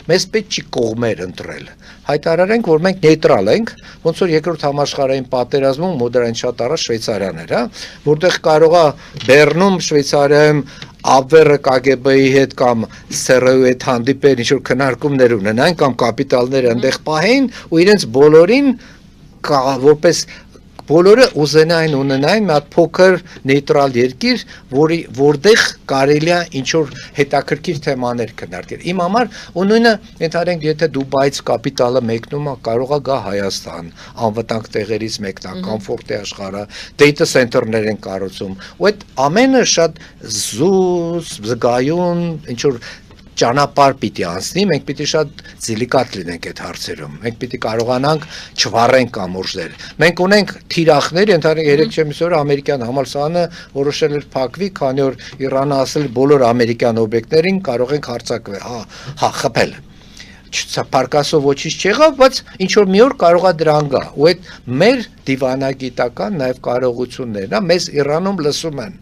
մեզ պետք չի կողմեր ընտրել։ Հայտարարենք, որ մենք նեյտրալ ենք, ոնց որ երկրորդ համաշխարհային պատերազմում մոդերն շատ առաջ Շվեյցարիան էր, հա, որտեղ կարող է Բեռնում, Շվեյցարիայում Աբվերը KGB-ի հետ կամ ՍՌՈ-ի հետ հանդիպել, ինչ-որ քննարկումներ ունենան կամ կապիտալները այնտեղ պահեն ու իրենց բոլորին որպես բոլորը ուզենային ունենային մի հատ փոքր նեյտրալ երկիր, որտեղ կարելի է ինչ-որ հետաքրքիր թեմաներ քննարկել։ Իմ համար ու նույնը ենթադրենք, եթե Դուբայից կապիտալը մեկնում է, կարող է գա Հայաստան, անվտանգ տեղերից մեկն է, կոմֆորտի աշխարհը, data center-ներ են կառուցում, ու այդ ամենը շատ զուս, զգայուն, ինչ-որ ճանապարհ պիտի անցնի, մենք պիտի շատ դելիկատ լինենք այդ հարցերում։ Մենք պիտի կարողանանք չվառենք կամուրջներ։ Մենք ունենք թիրախներ, ընդհանրապես երեք չեմիս օրը ամերիկյան համալսարանը որոշել էր փակվի, քանի որ Իրանը ասել բոլոր ամերիկյան օբյեկտներին կարող ենք հարձակվել, խփել։ Չփարկասով ոչինչ չեղավ, բայց ինչ որ մի օր կարող է դրան գա։ Ու այդ մեր դիվանագիտական նաև կարողություններն է, մեզ Իրանում լսում են։